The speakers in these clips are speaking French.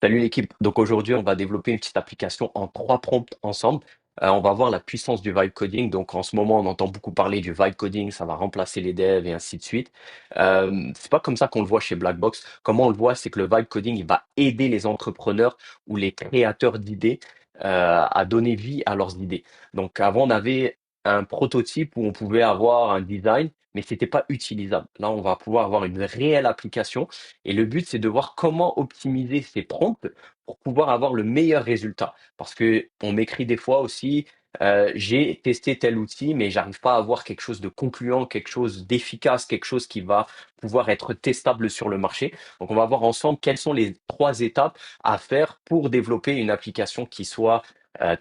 Salut l'équipe. Donc aujourd'hui, on va développer une petite application en trois prompts ensemble. On va voir la puissance du vibe coding. Donc en ce moment, on entend beaucoup parler du vibe coding, ça va remplacer les devs et ainsi de suite. C'est pas comme ça qu'on le voit chez Blackbox. Comment on le voit, c'est que le vibe coding, il va aider les entrepreneurs ou les créateurs d'idées à donner vie à leurs idées. Donc avant, on avait un prototype où on pouvait avoir un design, mais c'était pas utilisable. Là, on va pouvoir avoir une réelle application et le but, c'est de voir comment optimiser ces prompts pour pouvoir avoir le meilleur résultat. Parce que on m'écrit des fois aussi, j'ai testé tel outil, mais j'arrive pas à avoir quelque chose de concluant, quelque chose d'efficace, quelque chose qui va pouvoir être testable sur le marché. Donc, on va voir ensemble quelles sont les trois étapes à faire pour développer une application qui soit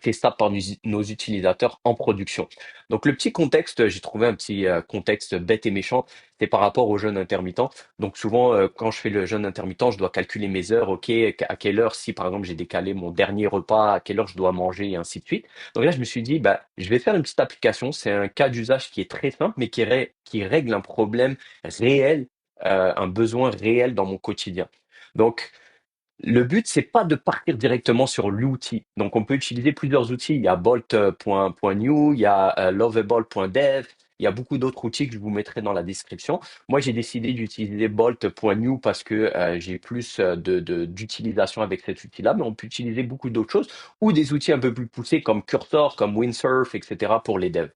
testable par nos utilisateurs en production. Donc, le petit contexte, j'ai trouvé un petit contexte bête et méchant, c'est par rapport au jeûne intermittent. Donc souvent, quand je fais le jeûne intermittent, je dois calculer mes heures, ok, à quelle heure, si par exemple j'ai décalé mon dernier repas, à quelle heure je dois manger et ainsi de suite. Donc là, je me suis dit, bah, je vais faire une petite application. C'est un cas d'usage qui est très simple, mais qui règle un problème réel, un besoin réel dans mon quotidien. Donc, le but, c'est pas de partir directement sur l'outil. Donc, on peut utiliser plusieurs outils. Il y a Bolt.new, il y a Lovable.dev, il y a beaucoup d'autres outils que je vous mettrai dans la description. Moi, j'ai décidé d'utiliser Bolt.new parce que j'ai plus d'utilisation avec cet outil-là, mais on peut utiliser beaucoup d'autres choses ou des outils un peu plus poussés comme Cursor, comme Windsurf, etc. pour les devs.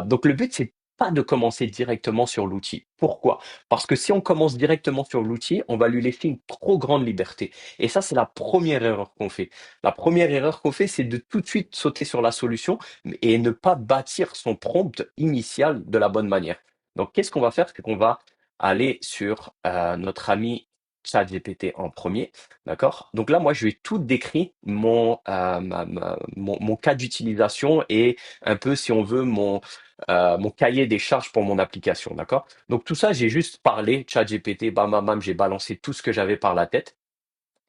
Donc le but, c'est pas de commencer directement sur l'outil. Pourquoi? Parce que si on commence directement sur l'outil, on va lui laisser une trop grande liberté. Et ça, c'est la première erreur qu'on fait. La première erreur qu'on fait, c'est de tout de suite sauter sur la solution et ne pas bâtir son prompt initial de la bonne manière. Donc, qu'est-ce qu'on va faire? C'est qu'on va aller sur notre ami ChatGPT en premier, d'accord? Donc là, moi, je vais tout décrire mon cas d'utilisation et un peu, si on veut, mon cahier des charges pour mon application, d'accord? Donc tout ça, j'ai juste parlé, ChatGPT, bam, bam, bam, j'ai balancé tout ce que j'avais par la tête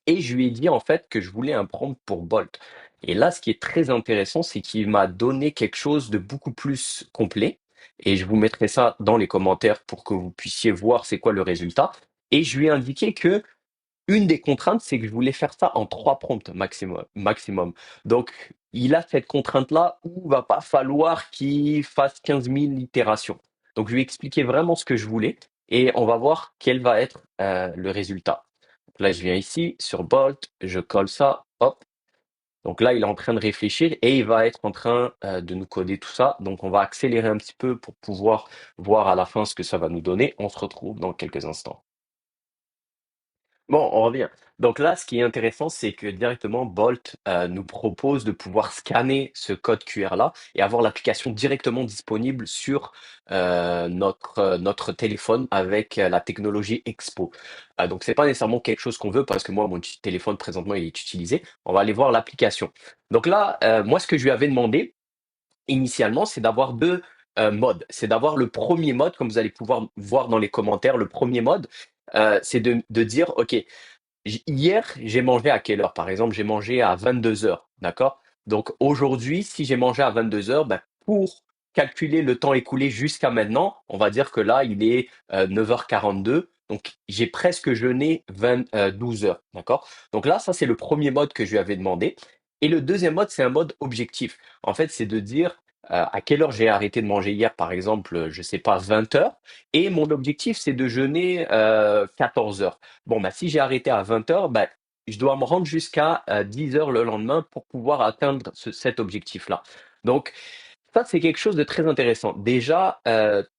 et je lui ai dit en fait que je voulais un prompt pour Bolt. Et là, ce qui est très intéressant, c'est qu'il m'a donné quelque chose de beaucoup plus complet et je vous mettrai ça dans les commentaires pour que vous puissiez voir c'est quoi le résultat. Et je lui ai indiqué que une des contraintes, c'est que je voulais faire ça en trois prompts maximum. Donc, il a cette contrainte-là où il va pas falloir qu'il fasse 15 000 itérations. Donc, je lui ai expliqué vraiment ce que je voulais et on va voir quel va être le résultat. Donc là, je viens ici sur Bolt, je colle ça, hop. Donc là, il est en train de réfléchir et il va être en train de nous coder tout ça. Donc, on va accélérer un petit peu pour pouvoir voir à la fin ce que ça va nous donner. On se retrouve dans quelques instants. Bon, on revient. Donc là, ce qui est intéressant, c'est que directement, Bolt nous propose de pouvoir scanner ce code QR-là et avoir l'application directement disponible sur notre téléphone avec la technologie Expo. Donc c'est pas nécessairement quelque chose qu'on veut parce que moi, mon téléphone présentement, il est utilisé. On va aller voir l'application. Donc là, moi, ce que je lui avais demandé initialement, c'est d'avoir deux modes. C'est d'avoir le premier mode, comme vous allez pouvoir voir dans les commentaires, le premier mode, c'est de dire, OK, hier, j'ai mangé à quelle heure? Par exemple, j'ai mangé à 22 heures, d'accord? Donc aujourd'hui, si j'ai mangé à 22 heures, ben, pour calculer le temps écoulé jusqu'à maintenant, on va dire que là, il est 9h42. Donc j'ai presque jeûné 12 heures, d'accord? Donc là, ça, c'est le premier mode que je lui avais demandé. Et le deuxième mode, c'est un mode objectif. En fait, c'est de dire à quelle heure j'ai arrêté de manger hier, par exemple, je sais pas, 20 heures. Et mon objectif, c'est de jeûner 14 heures. Bon, bah, si j'ai arrêté à 20 heures, bah, je dois me rendre jusqu'à 10 heures le lendemain pour pouvoir atteindre cet objectif-là. Donc, ça, c'est quelque chose de très intéressant. Déjà,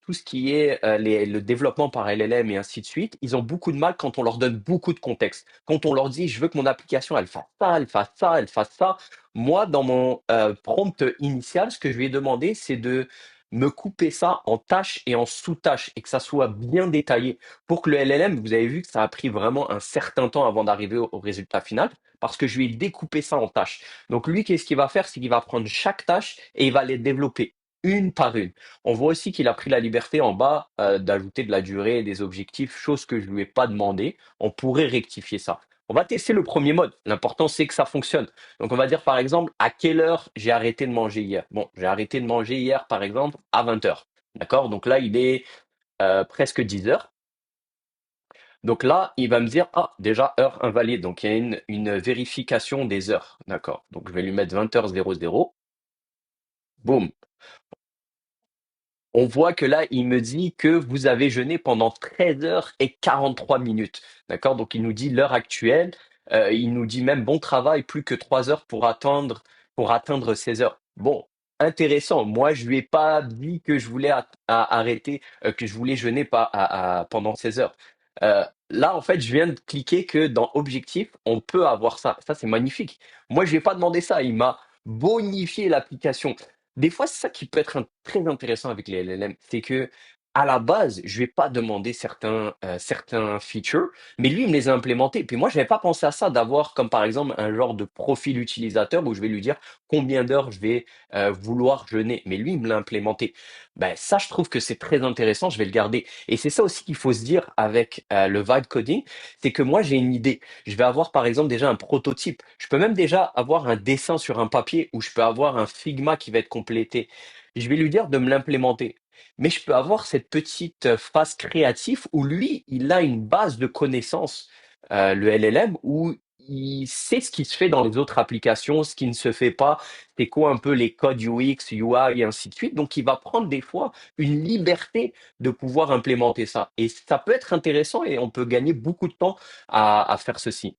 tout ce qui est le développement par LLM et ainsi de suite, ils ont beaucoup de mal quand on leur donne beaucoup de contexte. Quand on leur dit, je veux que mon application, elle fasse ça, elle fasse ça, elle fasse ça. Moi, dans mon prompt initial, ce que je lui ai demandé, c'est de me couper ça en tâches et en sous-tâches et que ça soit bien détaillé pour que le LLM, vous avez vu que ça a pris vraiment un certain temps avant d'arriver au résultat final parce que je lui ai découpé ça en tâches. Donc lui, qu'est-ce qu'il va faire? C'est qu'il va prendre chaque tâche et il va les développer une par une. On voit aussi qu'il a pris la liberté en bas d'ajouter de la durée et des objectifs, chose que je lui ai pas demandé. On pourrait rectifier ça. On va tester le premier mode. L'important, c'est que ça fonctionne. Donc, on va dire, par exemple, à quelle heure j'ai arrêté de manger hier. Bon, j'ai arrêté de manger hier, par exemple, à 20 heures. D'accord? Donc là, il est presque 10 heures. Donc là, il va me dire, ah, déjà, heure invalide. Donc il y a une vérification des heures. D'accord. Donc je vais lui mettre 20h00. Boum. On voit que là, il me dit que vous avez jeûné pendant 13h43 minutes. D'accord? Donc, il nous dit l'heure actuelle. Il nous dit même bon travail, plus que 3 heures pour atteindre 16 heures. Bon, intéressant. Moi, je lui ai pas dit que je voulais arrêter, que je voulais jeûner pas pendant 16 heures. Là, en fait, je viens de cliquer que dans Objectif, on peut avoir ça. Ça, c'est magnifique. Moi, je lui ai pas demandé ça. Il m'a bonifié l'application. Des fois, c'est ça qui peut être très intéressant avec les LLM, c'est que à la base, je vais pas demander certains features, mais lui, il me les a implémentés. Puis moi, je n'avais pas pensé à ça, d'avoir comme par exemple un genre de profil utilisateur où je vais lui dire combien d'heures je vais vouloir jeûner. Mais lui, il me l'a implémenté. Ben, ça, je trouve que c'est très intéressant, je vais le garder. Et c'est ça aussi qu'il faut se dire avec le vibe coding, c'est que moi, j'ai une idée. Je vais avoir par exemple déjà un prototype. Je peux même déjà avoir un dessin sur un papier où je peux avoir un Figma qui va être complété. Je vais lui dire de me l'implémenter. Mais je peux avoir cette petite phase créative où lui, il a une base de connaissances, le LLM, où il sait ce qui se fait dans les autres applications, ce qui ne se fait pas, c'est quoi un peu les codes UX, UI et ainsi de suite. Donc, il va prendre des fois une liberté de pouvoir implémenter ça. Et ça peut être intéressant et on peut gagner beaucoup de temps à faire ceci.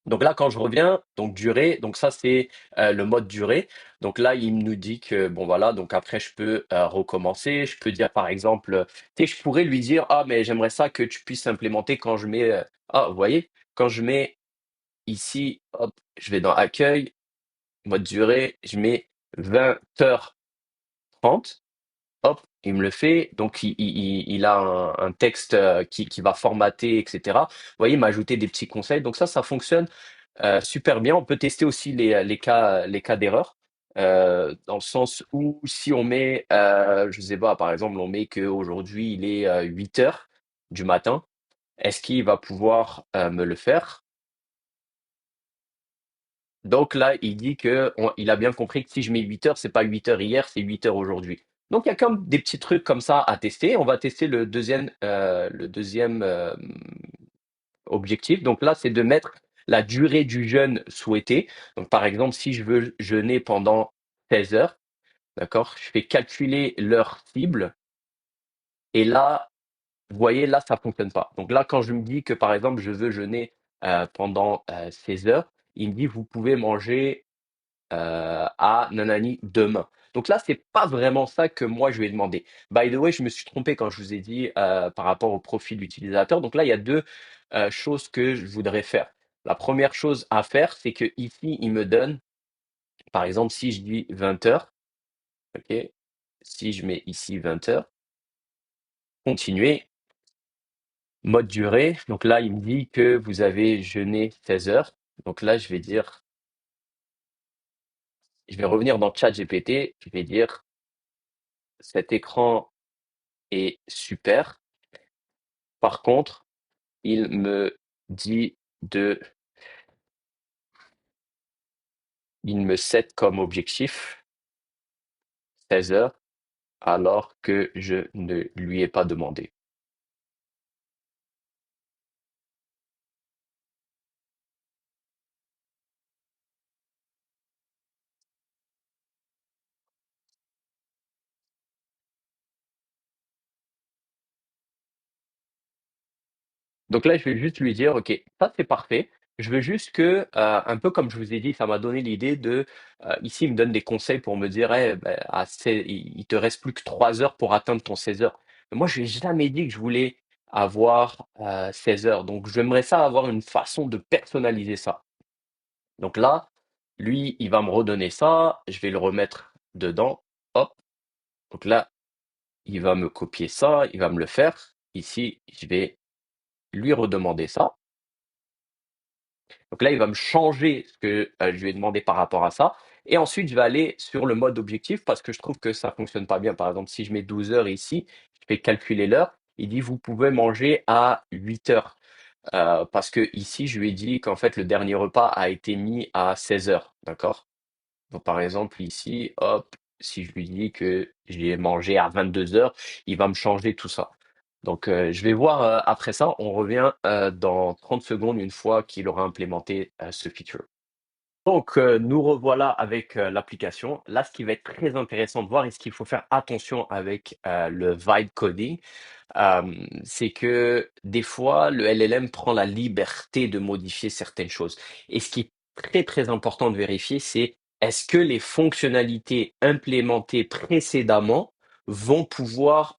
Donc là, quand je reviens, donc durée, donc ça c'est le mode durée. Donc là, il nous dit que bon voilà, donc après je peux recommencer. Je peux dire par exemple, tu sais, je pourrais lui dire ah mais j'aimerais ça que tu puisses implémenter quand je mets ah vous voyez, quand je mets ici, hop, je vais dans accueil, mode durée, je mets 20h30. Hop, il me le fait. Donc, il a un texte qui va formater, etc. Vous voyez, il m'a ajouté des petits conseils. Donc ça fonctionne super bien. On peut tester aussi les cas d'erreur. Dans le sens où si on met, je sais pas, par exemple, on met qu'aujourd'hui il est 8 heures du matin, est-ce qu'il va pouvoir me le faire? Donc là, il dit que il a bien compris que si je mets 8 heures, c'est pas 8 heures hier, c'est 8 heures aujourd'hui. Donc il y a comme des petits trucs comme ça à tester. On va tester le deuxième objectif. Donc là, c'est de mettre la durée du jeûne souhaité. Donc par exemple, si je veux jeûner pendant 16 heures, d'accord, je fais calculer l'heure cible et là, vous voyez, là, ça fonctionne pas. Donc là, quand je me dis que par exemple, je veux jeûner pendant 16 heures, il me dit vous pouvez manger à nanani demain. Donc là, c'est pas vraiment ça que moi je lui ai demandé. By the way, je me suis trompé quand je vous ai dit par rapport au profil utilisateur. Donc là, il y a deux choses que je voudrais faire. La première chose à faire, c'est que ici, il me donne, par exemple, si je dis 20 heures, ok, si je mets ici 20 heures, continuer, mode durée. Donc là, il me dit que vous avez jeûné 16 heures. Donc là, je vais dire, je vais revenir dans ChatGPT, je vais dire, cet écran est super. Par contre, il me dit de, il me set comme objectif 16 heures alors que je ne lui ai pas demandé. Donc là, je vais juste lui dire, OK, ça c'est parfait. Je veux juste que, un peu comme je vous ai dit, ça m'a donné l'idée de, ici, il me donne des conseils pour me dire, eh, ben, il te reste plus que 3 heures pour atteindre ton 16 heures. Mais moi, je n'ai jamais dit que je voulais avoir 16 heures. Donc, j'aimerais ça avoir une façon de personnaliser ça. Donc là, lui, il va me redonner ça, je vais le remettre dedans. Hop. Donc là, il va me copier ça, il va me le faire. Ici, je vais lui redemander ça. Donc là, il va me changer ce que je lui ai demandé par rapport à ça. Et ensuite, je vais aller sur le mode objectif parce que je trouve que ça fonctionne pas bien. Par exemple, si je mets 12 heures ici, je fais calculer l'heure. Il dit, vous pouvez manger à 8 heures. Parce que ici, je lui ai dit qu'en fait, le dernier repas a été mis à 16 heures. D'accord? Donc, par exemple, ici, hop, si je lui dis que j'ai mangé à 22 heures, il va me changer tout ça. Donc, je vais voir après ça. On revient dans 30 secondes une fois qu'il aura implémenté ce feature. Donc, nous revoilà avec l'application. Là, ce qui va être très intéressant de voir et ce qu'il faut faire attention avec le vibe coding, c'est que des fois, le LLM prend la liberté de modifier certaines choses. Et ce qui est très, très important de vérifier, c'est est-ce que les fonctionnalités implémentées précédemment sont toujours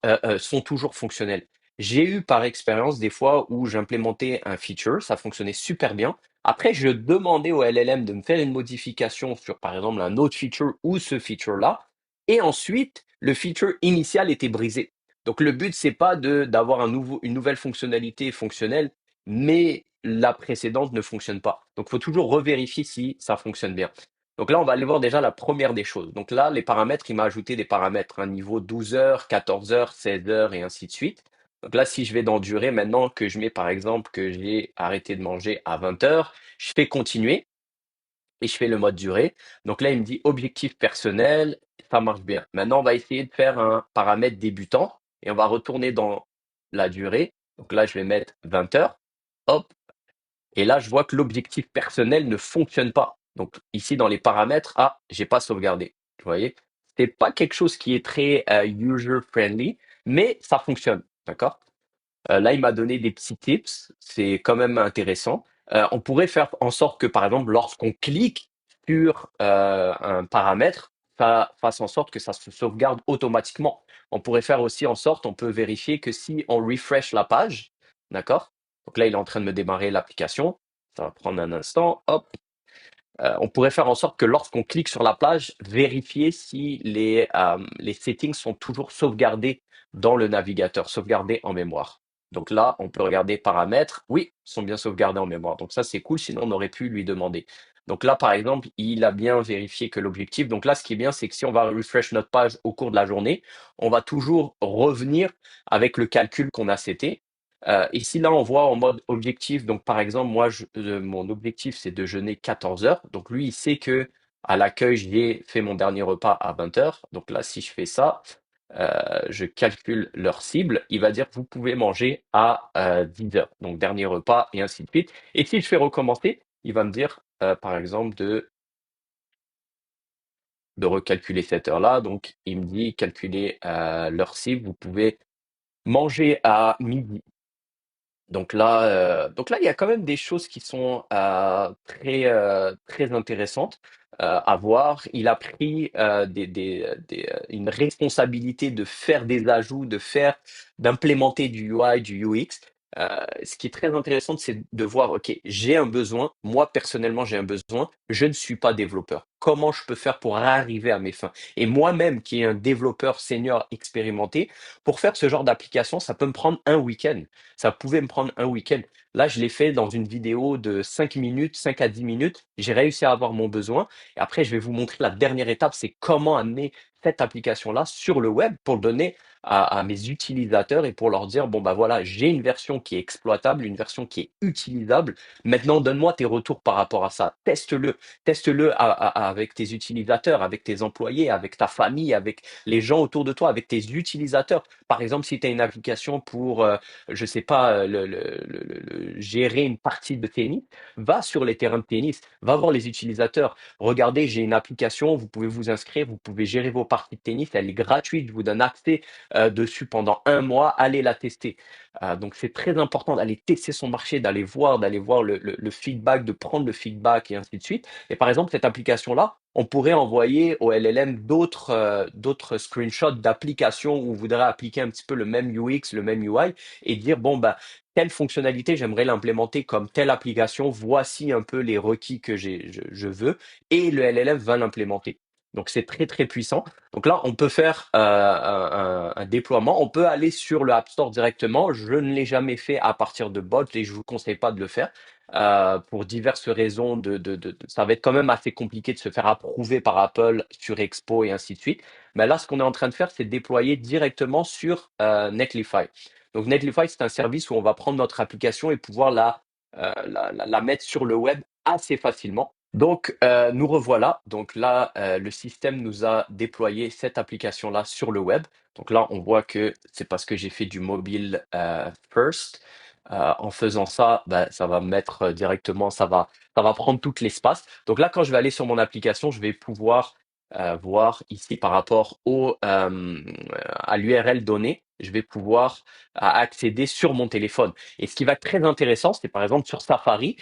fonctionnelles. J'ai eu par expérience des fois où j'implémentais un feature, ça fonctionnait super bien. Après, je demandais au LLM de me faire une modification sur, par exemple, un autre feature ou ce feature-là. Et ensuite, le feature initial était brisé. Donc le but, c'est pas d'avoir une nouvelle fonctionnalité fonctionnelle, mais la précédente ne fonctionne pas. Donc il faut toujours revérifier si ça fonctionne bien. Donc là, on va aller voir déjà la première des choses. Donc là, les paramètres, il m'a ajouté des paramètres, un niveau 12 heures, 14 heures, 16 heures et ainsi de suite. Donc là, si je vais dans durée, maintenant que je mets par exemple que j'ai arrêté de manger à 20 heures, je fais continuer et je fais le mode durée. Donc là, il me dit objectif personnel, ça marche bien. Maintenant, on va essayer de faire un paramètre débutant et on va retourner dans la durée. Donc là, je vais mettre 20 heures. Hop. Et là, je vois que l'objectif personnel ne fonctionne pas. Donc ici, dans les paramètres, ah, j'ai pas sauvegardé. Vous voyez? C'est pas quelque chose qui est très user-friendly, mais ça fonctionne. D'accord? Là, il m'a donné des petits tips, c'est quand même intéressant. On pourrait faire en sorte que, par exemple, lorsqu'on clique sur un paramètre, ça fasse en sorte que ça se sauvegarde automatiquement. On pourrait faire aussi en sorte, on peut vérifier que si on refresh la page, d'accord? Donc là, il est en train de me démarrer l'application. Ça va prendre un instant. Hop. On pourrait faire en sorte que lorsqu'on clique sur la plage, vérifier si les settings sont toujours sauvegardés dans le navigateur, sauvegardés en mémoire. Donc là, on peut regarder paramètres. Oui, ils sont bien sauvegardés en mémoire. Donc ça, c'est cool. Sinon, on aurait pu lui demander. Donc là, par exemple, il a bien vérifié que l'objectif. Donc là, ce qui est bien, c'est que si on va refresh notre page au cours de la journée, on va toujours revenir avec le calcul qu'on a seté. Ici, là, on voit en mode objectif. Donc, par exemple, moi, mon objectif, c'est de jeûner 14 heures. Donc, lui, il sait que à l'accueil, j'ai fait mon dernier repas à 20 heures. Donc là, si je fais ça, je calcule leur cible. Il va dire, vous pouvez manger à 10 heures. Donc, dernier repas et ainsi de suite. Et si je fais recommencer, il va me dire, par exemple, de recalculer cette heure-là. Donc, il me dit, calculez leur cible. Vous pouvez manger à midi. Donc là, il y a quand même des choses qui sont très intéressantes à voir. Il a pris une responsabilité de faire des ajouts, d'implémenter du UI, du UX. Ce qui est très intéressant, c'est de voir, OK, j'ai un besoin. Moi, personnellement, j'ai un besoin. Je ne suis pas développeur. Comment je peux faire pour arriver à mes fins? Et moi-même, qui est un développeur senior expérimenté, pour faire ce genre d'application, ça peut me prendre un week-end. Ça pouvait me prendre un week-end. Là, je l'ai fait dans une vidéo de 5 minutes, 5 à 10 minutes. J'ai réussi à avoir mon besoin. Et après, je vais vous montrer la dernière étape, c'est comment amener cette application-là sur le web pour le donner à mes utilisateurs et pour leur dire, bon, bah voilà, j'ai une version qui est exploitable, une version qui est utilisable. Maintenant, donne-moi tes retours par rapport à ça. Teste-le avec tes utilisateurs, avec tes employés, avec ta famille, avec les gens autour de toi, avec tes utilisateurs. Par exemple, si tu as une application pour je sais pas, gérer une partie de tennis, va sur les terrains de tennis, va voir les utilisateurs. Regardez, j'ai une application, vous pouvez vous inscrire, vous pouvez gérer vos parties de tennis, elle est gratuite, je vous donne accès dessus pendant un mois, allez la tester. Donc c'est très important d'aller tester son marché, d'aller voir le feedback, de prendre le feedback et ainsi de suite. Et par exemple, cette application-là, on pourrait envoyer au LLM d'autres screenshots d'applications où on voudrait appliquer un petit peu le même UX, le même UI et dire, bon, bah, telle fonctionnalité, j'aimerais l'implémenter comme telle application. Voici un peu les requis que je veux et le LLM va l'implémenter. Donc, c'est très, très puissant. Donc là, on peut faire un déploiement. On peut aller sur le App Store directement. Je ne l'ai jamais fait à partir de bots et je vous conseille pas de le faire pour diverses raisons. Ça va être quand même assez compliqué de se faire approuver par Apple sur Expo et ainsi de suite. Mais là, ce qu'on est en train de faire, c'est de déployer directement sur Netlify. Donc Netlify, c'est un service où on va prendre notre application et pouvoir la mettre sur le web assez facilement. Donc, nous revoilà. Donc là, le système nous a déployé cette application-là sur le web. Donc là, on voit que c'est parce que j'ai fait du mobile first. En faisant ça, bah, ça va me mettre directement, ça va prendre tout l'espace. Donc là, quand je vais aller sur mon application, je vais pouvoir voir ici par rapport à l'URL donnée, je vais pouvoir accéder sur mon téléphone. Et ce qui va être très intéressant, c'est par exemple sur Safari,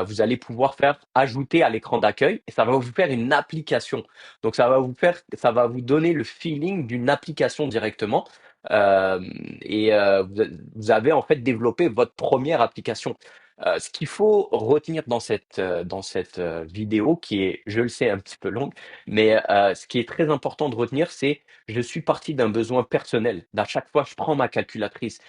vous allez pouvoir faire ajouter à l'écran d'accueil et ça va vous faire une application. Donc ça va vous donner le feeling d'une application directement. Euh, Vous avez en fait développé votre première application. Ce qu'il faut retenir dans cette vidéo, qui est, je le sais, un petit peu longue, mais ce qui est très important de retenir, c'est je suis parti d'un besoin personnel. À chaque fois, je prends ma calculatrice.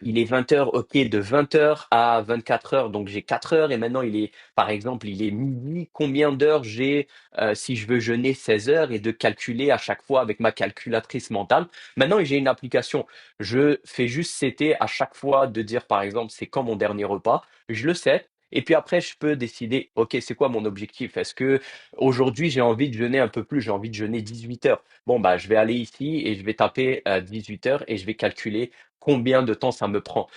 Il est 20 heures, ok, de 20 heures à 24 heures, donc j'ai 4 heures et maintenant il est, par exemple, il est midi, combien d'heures j'ai si je veux jeûner 16 heures et de calculer à chaque fois avec ma calculatrice mentale. Maintenant, j'ai une application. Je fais juste c'était à chaque fois de dire, par exemple, c'est quand mon dernier repas, je le sais. Et puis après, je peux décider, ok, c'est quoi mon objectif? Est-ce que aujourd'hui j'ai envie de jeûner un peu plus, j'ai envie de jeûner 18 heures. Bon, bah, je vais aller ici et je vais taper 18 heures et je vais calculer combien de temps ça me prend.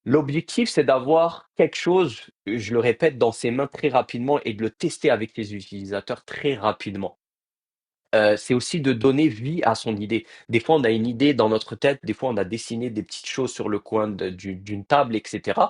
L'objectif, c'est d'avoir quelque chose, je le répète, dans ses mains très rapidement et de le tester avec les utilisateurs très rapidement. C'est aussi de donner vie à son idée. Des fois, on a une idée dans notre tête, des fois, on a dessiné des petites choses sur le coin d'une table, etc.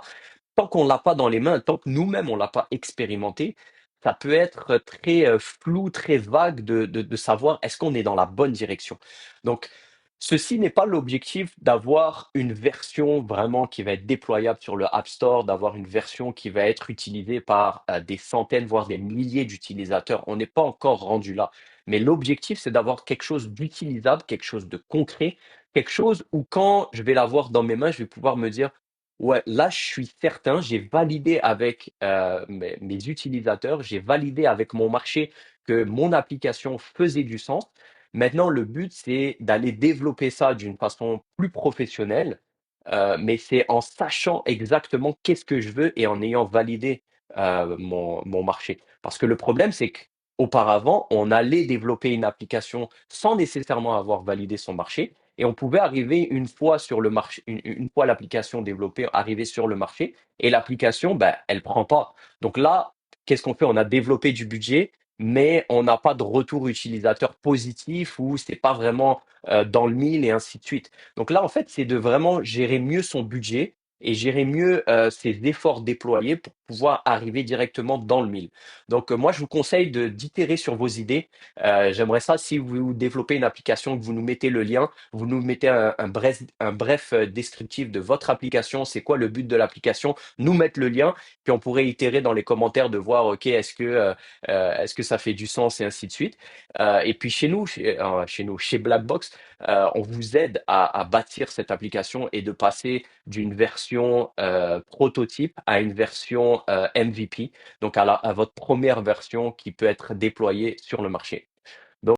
Tant qu'on l'a pas dans les mains, tant que nous-mêmes on l'a pas expérimenté, ça peut être très flou, très vague de savoir est-ce qu'on est dans la bonne direction. Donc, ceci n'est pas l'objectif d'avoir une version vraiment qui va être déployable sur le App Store, d'avoir une version qui va être utilisée par des centaines, voire des milliers d'utilisateurs. On n'est pas encore rendu là. Mais l'objectif, c'est d'avoir quelque chose d'utilisable, quelque chose de concret, quelque chose où quand je vais l'avoir dans mes mains, je vais pouvoir me dire, ouais, là, je suis certain, j'ai validé avec mes utilisateurs, j'ai validé avec mon marché que mon application faisait du sens. Maintenant, le but, c'est d'aller développer ça d'une façon plus professionnelle, mais c'est en sachant exactement qu'est-ce que je veux et en ayant validé mon marché. Parce que le problème, c'est qu'auparavant, on allait développer une application sans nécessairement avoir validé son marché. Et on pouvait arriver une fois sur le marché, une fois l'application développée, arriver sur le marché, et l'application, ben, elle prend pas. Donc là, qu'est-ce qu'on fait? On a développé du budget, mais on n'a pas de retour utilisateur positif ou c'est pas vraiment dans le mille et ainsi de suite. Donc là, en fait, c'est de vraiment gérer mieux son budget et gérer mieux ses efforts déployés pour pouvoir arriver directement dans le mille. Donc moi, je vous conseille d'itérer sur vos idées. J'aimerais ça si vous développez une application, que vous nous mettez le lien, vous nous mettez un bref descriptif de votre application, c'est quoi le but de l'application, nous mettre le lien, puis on pourrait itérer dans les commentaires de voir, ok, est-ce que ça fait du sens et ainsi de suite. Et puis chez nous, chez Blackbox, on vous aide à bâtir cette application et de passer d'une version prototype à une version MVP, donc à votre première version qui peut être déployée sur le marché.